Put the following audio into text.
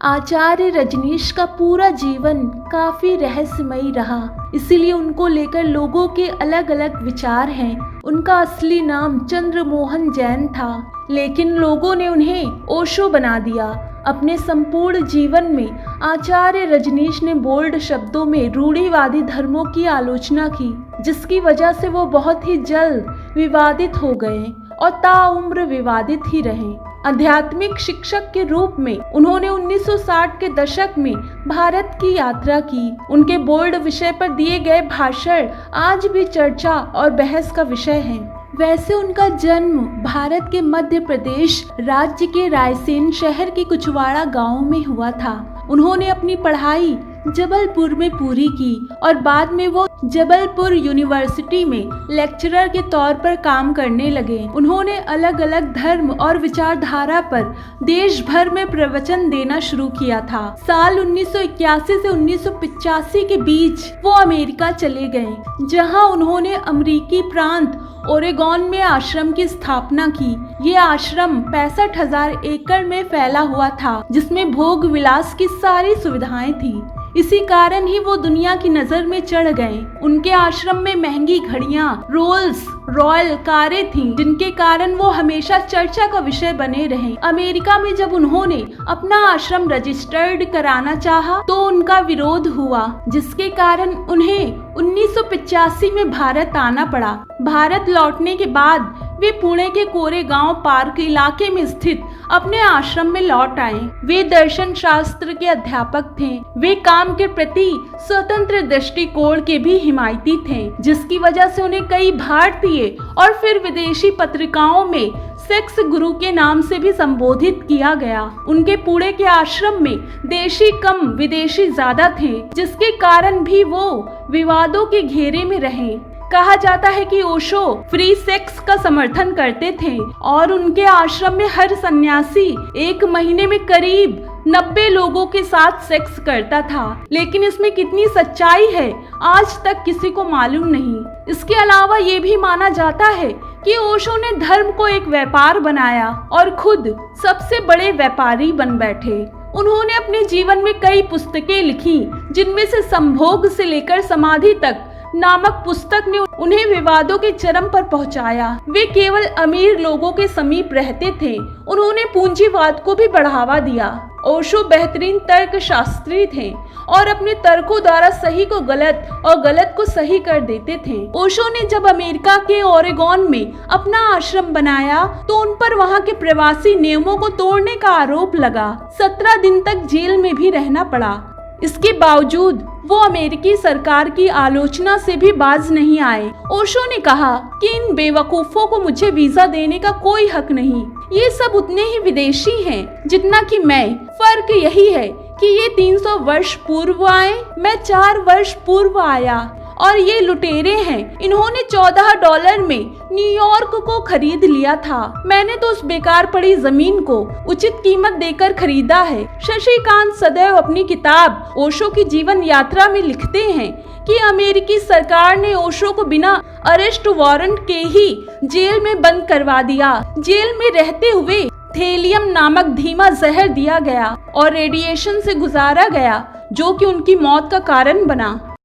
आचार्य रजनीश का पूरा जीवन काफी रहस्यमयी रहा, इसीलिए उनको लेकर लोगों के अलग अलग विचार हैं। उनका असली नाम चंद्रमोहन जैन था, लेकिन लोगों ने उन्हें ओशो बना दिया। अपने संपूर्ण जीवन में आचार्य रजनीश ने बोल्ड शब्दों में रूढ़िवादी धर्मों की आलोचना की, जिसकी वजह से वो बहुत ही जल्द विवादित हो गए और ताउम्र विवादित ही रहे। आध्यात्मिक शिक्षक के रूप में उन्होंने 1960 के दशक में भारत की यात्रा की। उनके बोल्ड विषय पर दिए गए भाषण आज भी चर्चा और बहस का विषय है। वैसे उनका जन्म भारत के मध्य प्रदेश राज्य के रायसेन शहर के कुचवाड़ा गांव में हुआ था। उन्होंने अपनी पढ़ाई जबलपुर में पूरी की और बाद में वो जबलपुर यूनिवर्सिटी में लेक्चरर के तौर पर काम करने लगे। उन्होंने अलग अलग धर्म और विचारधारा पर देश भर में प्रवचन देना शुरू किया था। साल 1981 से 1985 के बीच वो अमेरिका चले गए, जहां उन्होंने अमेरिकी प्रांत ओरेगॉन में आश्रम की स्थापना की। ये आश्रम 65,000 एकड़ में फैला हुआ था, जिसमें भोग विलास की सारी सुविधाएं थी। इसी कारण ही वो दुनिया की नजर में चढ़ गए। उनके आश्रम में महंगी घड़ियां, रोल्स रॉयल कारें थीं, जिनके कारण वो हमेशा चर्चा का विषय बने रहे। अमेरिका में जब उन्होंने अपना आश्रम रजिस्टर्ड कराना चाहा, तो उनका विरोध हुआ, जिसके कारण उन्हें 1985 में भारत आना पड़ा। भारत लौटने के बाद वे पुणे के कोरेगांव पार्क इलाके में स्थित अपने आश्रम में लौट आए। वे दर्शन शास्त्र के अध्यापक थे। वे काम के प्रति स्वतंत्र दृष्टिकोण के भी हिमायती थे, जिसकी वजह से उन्हें कई भारतीय और फिर विदेशी पत्रिकाओं में सेक्स गुरु के नाम से भी संबोधित किया गया। उनके पुणे के आश्रम में देशी कम विदेशी ज्यादा थे, जिसके कारण भी वो विवादों के घेरे में रहे। कहा जाता है कि ओशो फ्री सेक्स का समर्थन करते थे और उनके आश्रम में हर सन्यासी 1 महीने में करीब 90 लोगों के साथ सेक्स करता था। लेकिन इसमें कितनी सच्चाई है, आज तक किसी को मालूम नहीं। इसके अलावा ये भी माना जाता है कि ओशो ने धर्म को एक व्यापार बनाया और खुद सबसे बड़े व्यापारी बन बैठे। उन्होंने अपने जीवन में कई पुस्तकें लिखी, जिनमें से संभोग से लेकर समाधि तक नामक पुस्तक ने उन्हें विवादों के चरम पर पहुंचाया। वे केवल अमीर लोगों के समीप रहते थे। उन्होंने पूंजीवाद को भी बढ़ावा दिया। ओशो बेहतरीन तर्क शास्त्री थे और अपने तर्कों द्वारा सही को गलत और गलत को सही कर देते थे। ओशो ने जब अमेरिका के ओरेगॉन में अपना आश्रम बनाया, तो उन पर वहां के प्रवासी नियमों को तोड़ने का आरोप लगा। 17 दिन तक जेल में भी रहना पड़ा। इसके बावजूद वो अमेरिकी सरकार की आलोचना से भी बाज नहीं आए। ओशो ने कहा कि इन बेवकूफों को मुझे वीजा देने का कोई हक नहीं। ये सब उतने ही विदेशी हैं जितना कि मैं। फर्क यही है कि ये 300 वर्ष पूर्व आए, मैं 4 वर्ष पूर्व आया, और ये लुटेरे हैं। इन्होंने $14 में न्यूयॉर्क को खरीद लिया था। मैंने तो उस बेकार पड़ी जमीन को उचित कीमत देकर खरीदा है। शशिकांत सदैव अपनी किताब ओशो की जीवन यात्रा में लिखते हैं कि अमेरिकी सरकार ने ओशो को बिना अरेस्ट वारंट के ही जेल में बंद करवा दिया। जेल में रहते हुए थेलियम नामक धीमा जहर दिया गया और रेडिएशन से गुजारा गया, जो कि उनकी मौत का कारण बना।